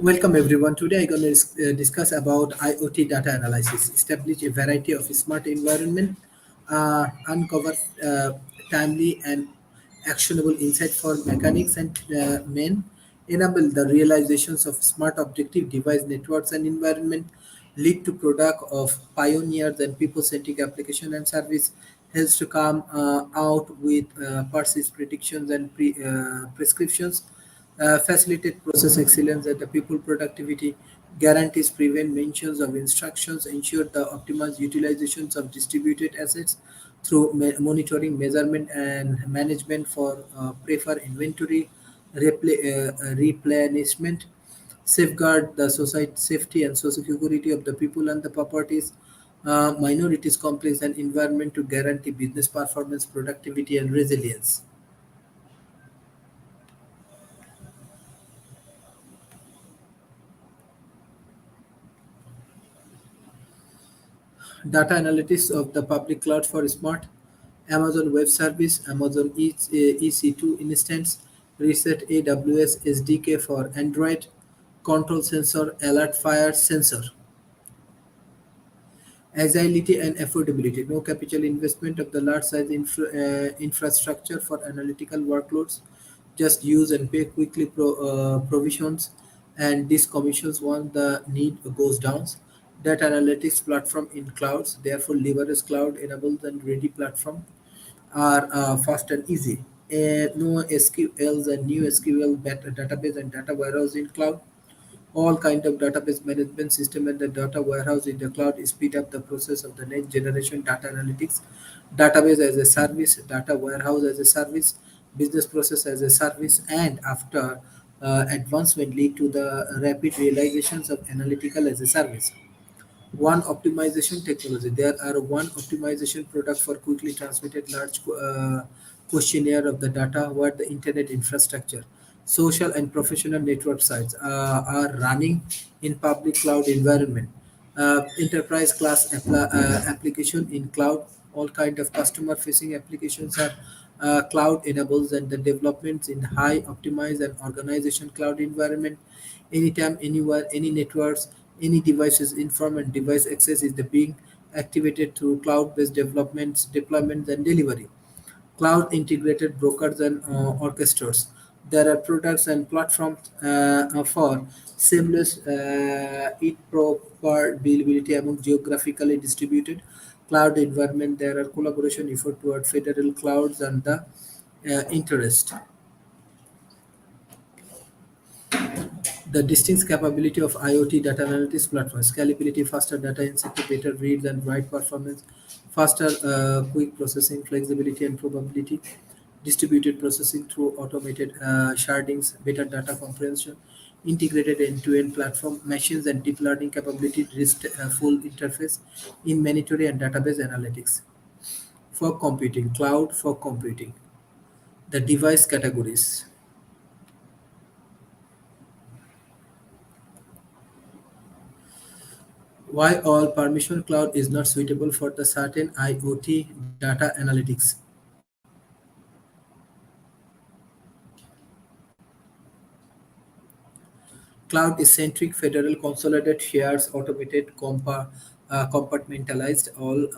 Welcome everyone. Today I'm going to discuss about IoT data analysis. Establish a variety of smart environment, uncover timely and actionable insight for mechanics and men, enable the realizations of smart objective device networks and environment, lead to product of pioneers and people-centric application and service, helps to come out with precise predictions and prescriptions, facilitate process excellence at the people productivity, guarantees prevent mentions of instructions, ensure the optimized utilizations of distributed assets through monitoring, measurement, and management for prefer inventory, replenishment, safeguard the society safety and social security of the people and the properties, minorities complex and environment to guarantee business performance, productivity, and resilience. Data analytics of the public cloud for smart, Amazon Web Service, Amazon EC2 instance, Reset AWS SDK for Android, control sensor, alert fire sensor. Agility and affordability. No capital investment of the large size infrastructure for analytical workloads. Just use and pay quickly provisions and decommissions once the need goes down. Data analytics platform in clouds. Therefore, leverage cloud enabled and ready platform are fast and easy. No SQLs and new SQL database and data warehouse in cloud, all kind of database management system and the data warehouse in the cloud speed up the process of the next generation data analytics, database as a service, data warehouse as a service, business process as a service, and after advancement lead to the rapid realizations of analytical as a service. One optimization technology. There are one optimization product for quickly transmitted large questionnaire of the data where the internet infrastructure, social and professional network sites are running in public cloud environment. Enterprise class application in cloud, all kind of customer facing applications are cloud enables and the developments in high optimized and organization cloud environment, anytime anywhere any networks any devices inform and device access is the being activated through cloud-based developments, deployments, and delivery. Cloud integrated brokers and orchestras. There are products and platforms for seamless interoperability among geographically distributed cloud environment. There are collaboration effort toward federal clouds and the interest. The distinct capability of IoT data analytics platform, scalability, faster data insight, better read and write performance, faster quick processing, flexibility and probability, distributed processing through automated shardings, better data comprehension, integrated end-to-end platform, machines and deep learning capability, full interface, inventory and database analytics. For computing, cloud for computing. The device categories. Why all permission cloud is not suitable for the certain IoT data analytics. Cloud is centric, federal, consolidated, shares, automated, compartmentalized, all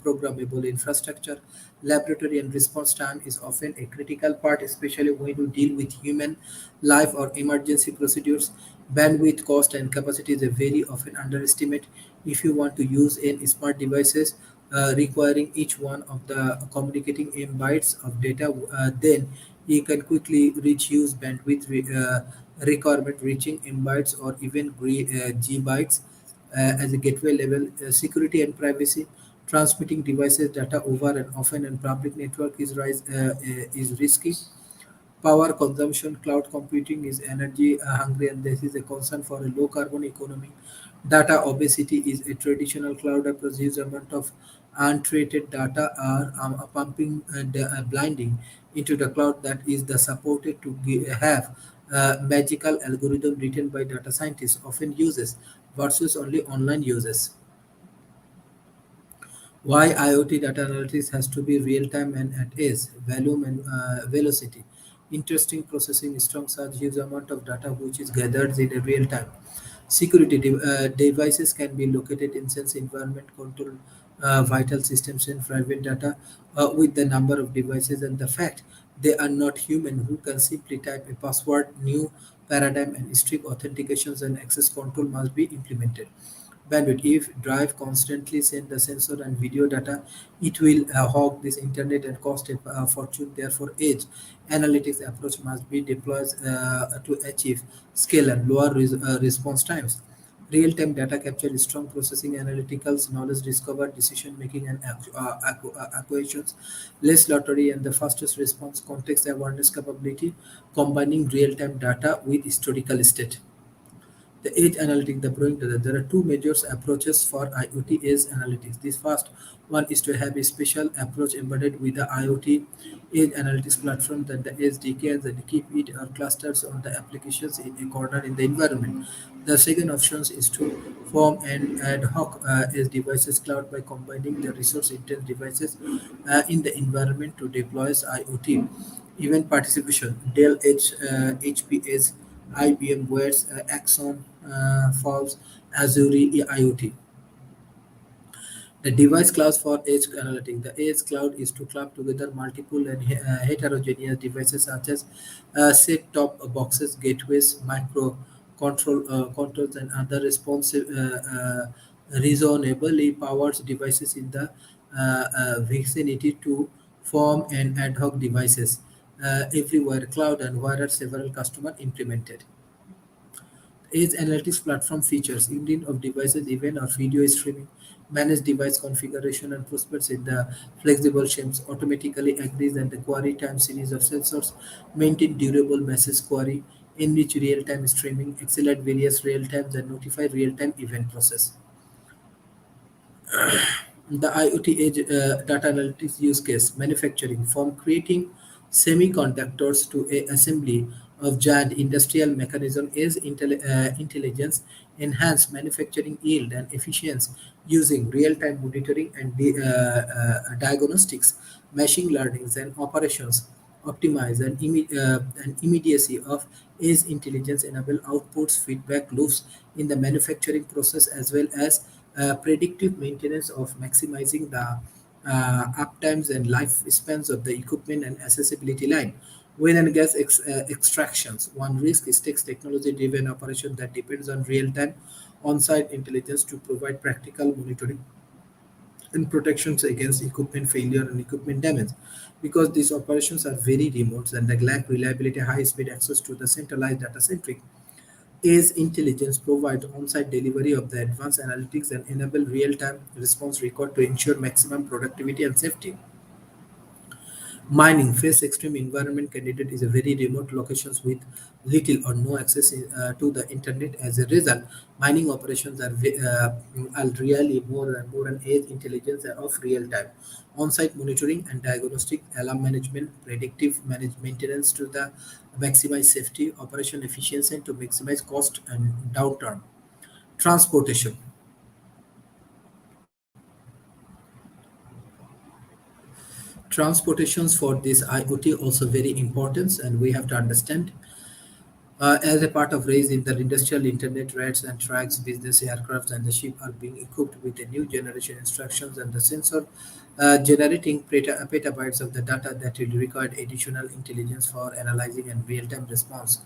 programmable infrastructure. Laboratory and response time is often a critical part, especially when you deal with human life or emergency procedures. Bandwidth, cost, and capacity is a very often underestimate. If you want to use in smart devices requiring each one of the communicating M bytes of data, then you can quickly reach use bandwidth requirement reaching M bytes or even G bytes as a gateway level. Security and privacy, transmitting devices data over and often and public network is risky. Power consumption, cloud computing is energy hungry, and this is a concern for a low carbon economy. Data obesity is a traditional cloud approach. Huge amount of untreated data are pumping and blinding into the cloud that is the supported to have magical algorithm written by data scientists often uses versus only online uses. Why IoT data analytics has to be real time and at edge, volume and velocity. interesting processing strong such huge amount of data which is gathered in a real time. Security devices can be located in sense environment control vital systems and private data with the number of devices and the fact they are not human who can simply type a password. New paradigm and strict authentications and access control must be implemented. Bandwidth: if drive constantly send the sensor and video data, it will hog this internet and cost a fortune. Therefore, edge analytics approach must be deployed to achieve scale and lower response times. Real-time data capture, strong processing, analyticals, knowledge discovered, decision-making, and acquisitions, less lottery, and the fastest response, context awareness capability, combining real-time data with historical state. The edge analytics, the growing data. There are two major approaches for IoT edge analytics. This first one is to have a special approach embedded with the IoT edge analytics platform that the SDK and then keep it or clusters on the applications in a corner in the environment. The second option is to form an ad hoc edge devices cloud by combining the resource intense devices in the environment to deploy IoT. Event participation, Dell Edge, HP Edge, IBM Wares, Axon, Falls, Azure IoT. The device class for edge analytics. The edge cloud is to club together multiple and heterogeneous devices such as set-top boxes, gateways, micro controls, and other responsive, reasonably powered devices in the vicinity to form an ad hoc devices everywhere cloud and where are several customer implemented. Edge analytics platform features Uddin of devices, event or video streaming, manage device configuration and prospects in the flexible shapes, automatically agrees and the query time series of sensors, maintain durable message query, enrich real-time streaming, accelerate various real times and notify real-time event process. The IoT edge data analytics use case manufacturing from creating semiconductors to a assembly of giant industrial mechanism is intelligence enhance manufacturing yield and efficiency using real-time monitoring and diagnostics, machine learnings and operations optimize and immediacy of edge intelligence enable outputs feedback loops in the manufacturing process as well as predictive maintenance of maximizing the uptimes and lifespans of the equipment and accessibility line. Oil and gas extractions. One risk is takes technology-driven operation that depends on real-time on-site intelligence to provide practical monitoring and protections against equipment failure and equipment damage. Because these operations are very remote and they lack reliability, high-speed access to the centralized data centric Edge intelligence provides on-site delivery of the advanced analytics and enable real-time response record to ensure maximum productivity and safety. Mining face extreme environment candidate is a very remote locations with little or no access to the internet. As a result, mining operations are really more and more an edge intelligence of real time. On-site monitoring and diagnostic alarm management, predictive maintenance to the maximize safety, operation efficiency and to maximize cost and downtime. Transportation. Transportations for this IoT also very important and we have to understand. As a part of raise in the industrial internet, rates and tracks, business aircrafts and the ship are being equipped with a new generation instructions and the sensor generating petabytes of the data that will require additional intelligence for analyzing and real-time response.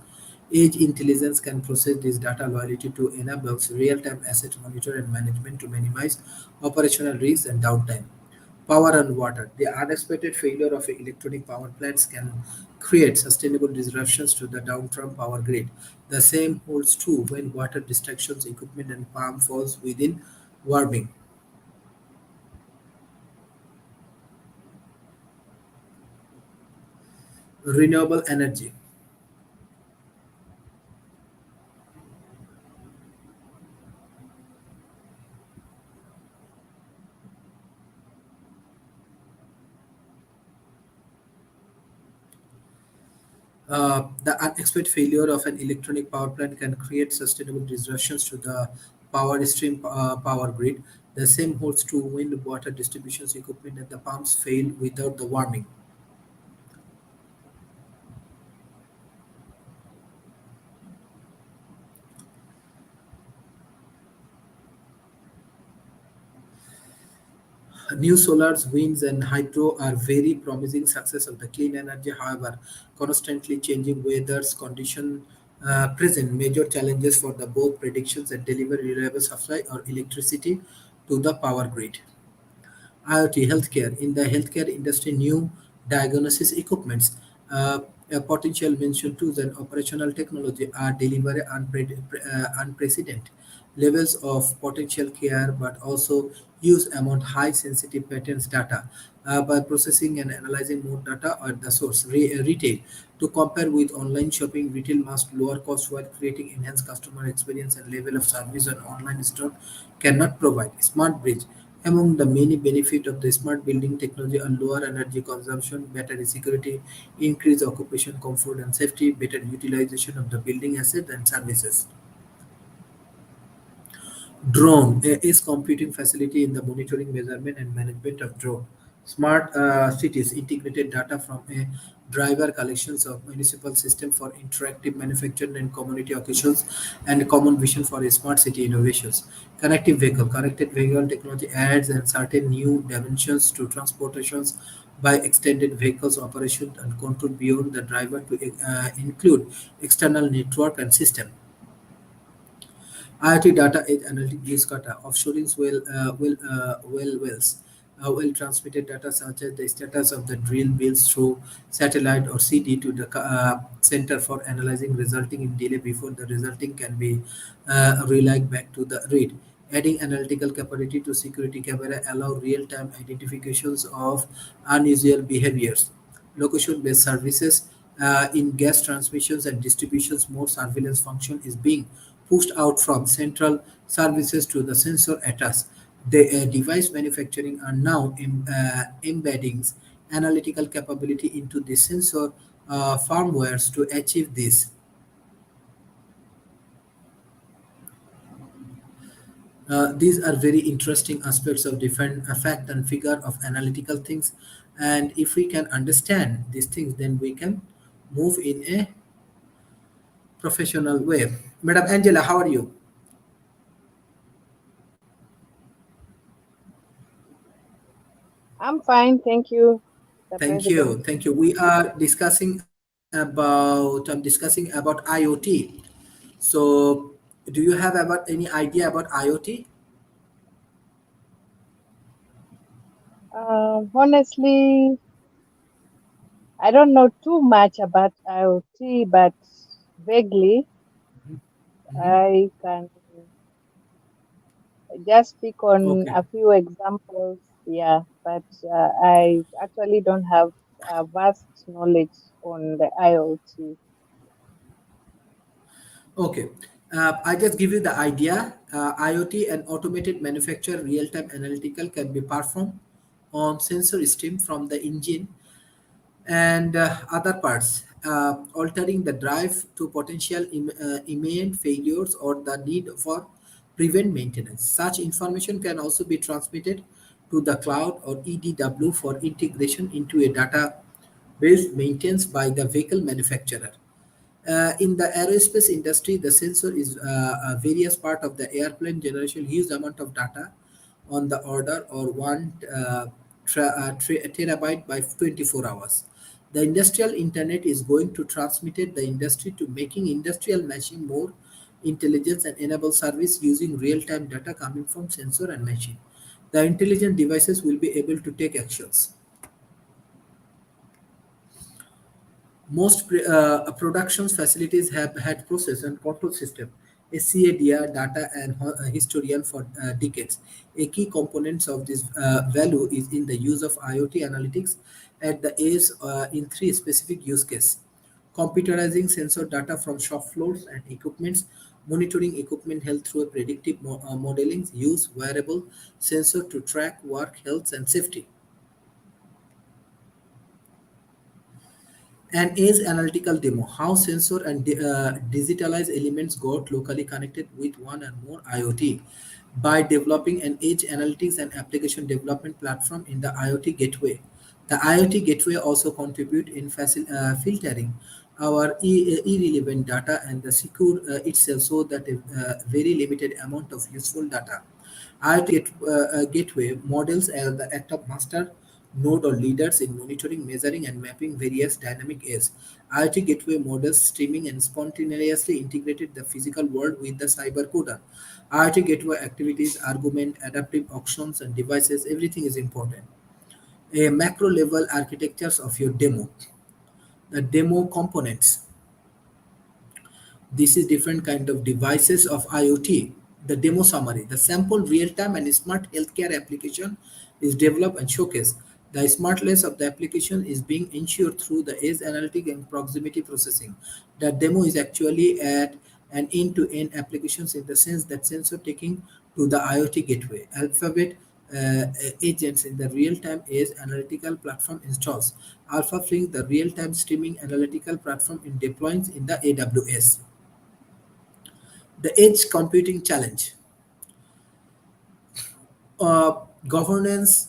Edge intelligence can process this data loyalty to enable real-time asset monitor and management to minimize operational risks and downtime. Power and water. The unexpected failure of electronic power plants can create sustainable disruptions to the downstream power grid. The same holds true when water distractions, equipment, and palm falls within warming. Renewable energy. The unexpected failure of an electronic power plant can create sustainable disruptions to the power stream power grid. The same holds true when the water distributions equipment and the pumps fail without the warming. New solars, winds, and hydro are very promising success of the clean energy. However, constantly changing weather's condition present major challenges for the both predictions and deliver reliable supply or electricity to the power grid. IoT healthcare. In the healthcare industry, new diagnosis equipments, potential mentioned tools, and operational technology are delivering unprecedented levels of potential care, but also use amount high sensitive patterns data by processing and analyzing more data at the source. Retail. To compare with online shopping, retail must lower cost while creating enhanced customer experience and level of service an online store cannot provide. Smart bridge. Among the many benefits of the smart building technology are lower energy consumption, better security, increased occupation comfort and safety, better utilization of the building assets and services. Drone is computing facility in the monitoring, measurement, and management of drone. Smart cities integrated data from a driver collections of municipal system for interactive manufacturing and community occasions and common vision for a smart city innovations. Connected vehicle. Connected vehicle technology adds and certain new dimensions to transportations by extended vehicles operation and control beyond the driver to include external network and system. IoT data edge analytic use data offshoring wells. Well transmitted data such as the status of the drill bills through satellite or CD to the center for analyzing, resulting in delay before the resulting can be relayed back to the read. Adding analytical capability to security camera allow real-time identifications of unusual behaviors. Location-based services in gas transmissions and distributions, more surveillance function is being pushed out from central services to the sensor attached. The device manufacturing are now embedding analytical capability into the sensor firmwares to achieve this. These are very interesting aspects of different fact and figure of analytical things. And if we can understand these things, then we can move in a professional way. Madam Angela, how are you? I'm fine, thank you, the Thank President. you. Thank you. We are I'm discussing about IoT. So, do you have about any idea about IoT? Honestly, I don't know too much about IoT, but vaguely Mhm. I can just speak on Okay. a few examples. Yeah, but I actually don't have a vast knowledge on the IoT. Okay. I just give you the idea. IoT and automated manufacture real-time analytical can be performed on sensor stream from the engine and other parts, altering the drive to potential imminent failures or the need for prevent maintenance. Such information can also be transmitted to the cloud or EDW for integration into a database maintained by the vehicle manufacturer. In the aerospace industry, the sensor is a various part of the airplane generation huge amount of data on the order or one terabyte by 24 hours. The industrial internet is going to transmit it the industry to making industrial machine more intelligence and enable service using real-time data coming from sensor and machine. The intelligent devices will be able to take actions. Most production facilities have had process and control system, a CADR data and historian for decades. A key components of this value is in the use of IoT analytics at the edge in three specific use cases. Computerizing sensor data from shop floors and equipments, monitoring equipment health through a predictive modeling, use wearable sensor to track work health and safety. An edge analytical demo, how sensor and digitalized elements got locally connected with one and more IoT by developing an edge analytics and application development platform in the IoT gateway. The IoT gateway also contribute in filtering our irrelevant data and the secure itself so that a very limited amount of useful data gateway models as the act of master node or leaders in monitoring, measuring, and mapping various dynamic aids. IoT gateway models streaming and spontaneously integrated the physical world with the cyber coder. IoT gateway activities, argument, adaptive auctions, and devices, everything is important. A macro level architectures of your demo. The demo components. This is different kind of devices of IoT. The demo summary. The sample real-time and smart healthcare application is developed and showcased. The smartness of the application is being ensured through the edge analytic and proximity processing. The demo is actually at an end-to-end applications in the sense that sensor taking to the IoT gateway. Alphabet agents in the real-time edge analytical platform installs. Alpha Flink, the real-time streaming analytical platform in deploys in the AWS. The Edge Computing Challenge. Governance,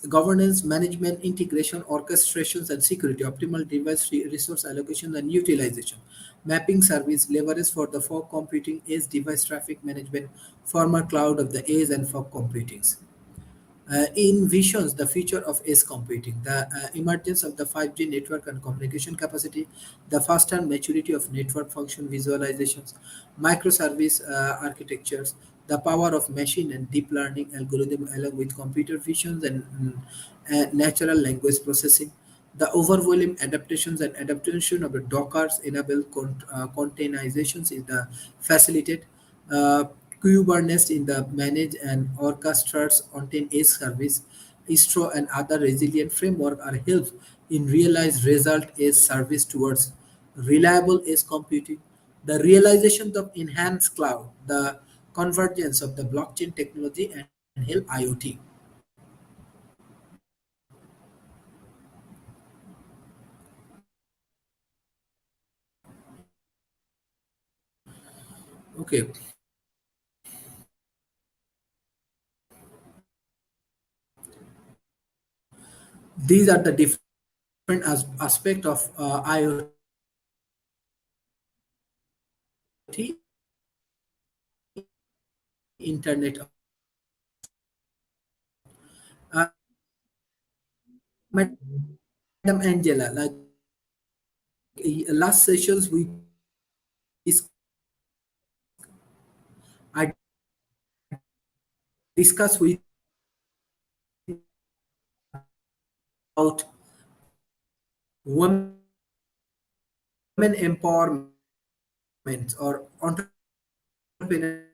management, integration, orchestrations, and security, optimal device resource allocation and utilization, mapping service, leverage for the fog computing, edge device traffic management, former cloud of the edge and fog computings. Envisions the future of edge computing, the emergence of the 5G network and communication capacity, the faster maturity of network function visualizations, microservice architectures, the power of machine and deep learning algorithm along with computer visions and natural language processing, the overwhelming adaptations and adaptation of the Docker's enable containerizations is the facilitate. Uh, Kubernetes in the manage and orchestras contain edge service. Istro and other resilient framework are help in realize result as service towards reliable edge computing. The realization of enhanced cloud, the convergence of the blockchain technology and help IoT. Okay, these are the different aspect of IoT, Internet of Madam Angela, like last sessions we I discussed with about women empowerment or entrepreneurship in Africa.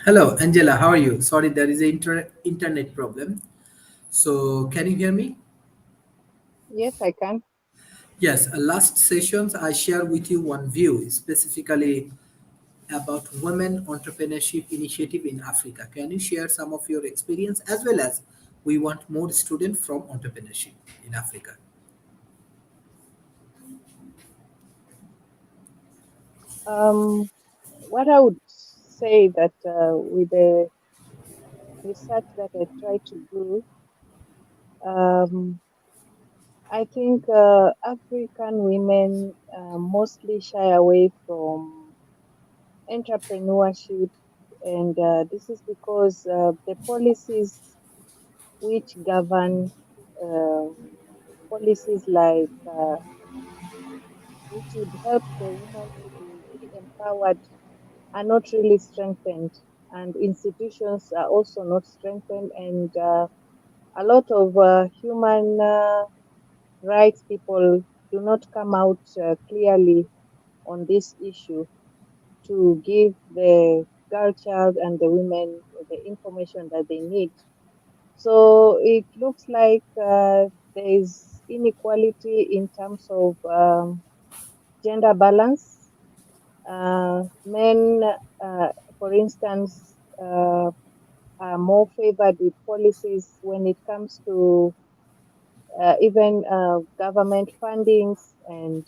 Hello, Angela. How are you? Sorry, there is an internet problem. So, can you hear me? Yes, I can. Yes. Last sessions, I share with you one view specifically about women entrepreneurship initiative in Africa. Can you share some of your experience as well as we want more students from entrepreneurship in Africa. Um, what I would say that with the research that I try to do, um, I think African women mostly shy away from entrepreneurship, and this is because the policies which govern uh, policies like which would help the woman to be really empowered are not really strengthened, and institutions are also not strengthened, and a lot of human rights people do not come out clearly on this issue to give the girl child and the women the information that they need. So it looks like there is inequality in terms of gender balance. Men, for instance, are more favored with policies when it comes to even government fundings and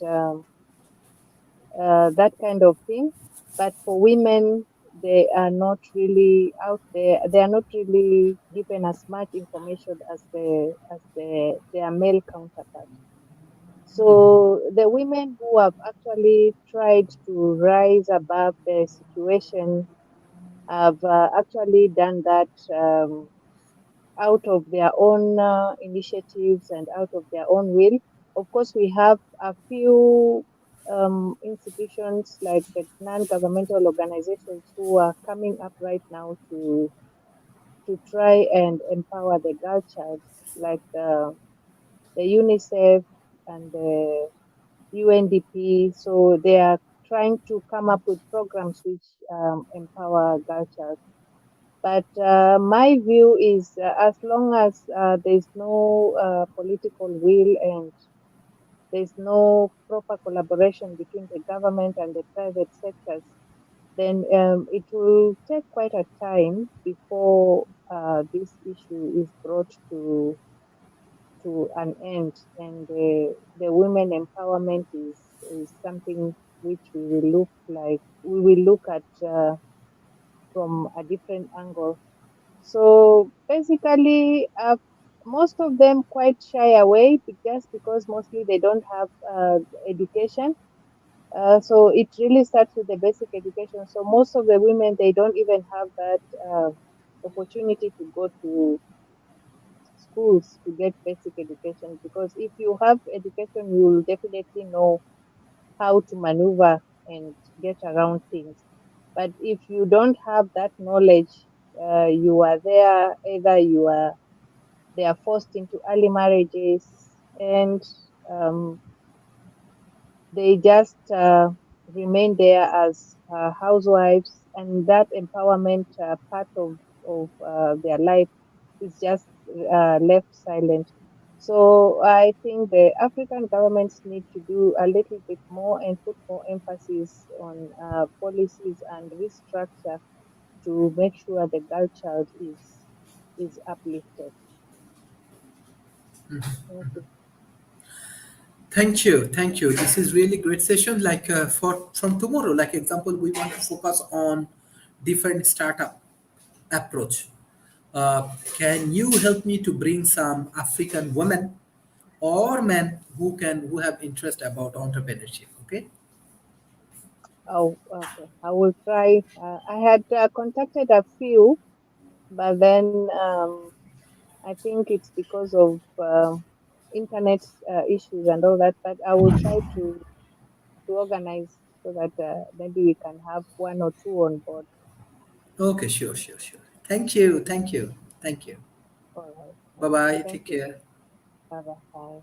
that kind of thing. But for women, they are not really out there. They are not really given as much information as their male counterpart. So the women who have actually tried to rise above the situation have actually done that out of their own initiatives and out of their own will. Of course, we have a few institutions like the non-governmental organizations who are coming up right now to try and empower the girl child, like the UNICEF and the UNDP. So they are trying to come up with programs which empower girl child. But my view is as long as there's no political will and there's no proper collaboration between the government and the private sectors, then it will take quite a time before this issue is brought to an end. And the women empowerment is something which we will look at from a different angle. So basically, most of them quite shy away just because mostly they don't have education. So it really starts with the basic education. So most of the women they don't even have that opportunity to go to schools to get basic education. Because if you have education, you will definitely know how to maneuver and get around things. But if you don't have that knowledge, you are there either you are they are forced into early marriages and um, they just remain there as housewives, and that empowerment part of their life is just left silent. So I think the African governments need to do a little bit more and put more emphasis on policies and restructure to make sure the girl child is uplifted. Thank you. Thank you, thank you. This is really great session. Like for from tomorrow, like example, we want to focus on different startup approach. Can you help me to bring some African women or men who have interest about entrepreneurship? Okay. Oh, okay. I will try. I had contacted a few, but then I think it's because of internet issues and all that. But I will try to organize so that maybe we can have one or two on board. Okay, sure, sure, sure. Thank you, thank you, thank you. All right. Bye Okay. bye. Thank Take you. care. Bye bye.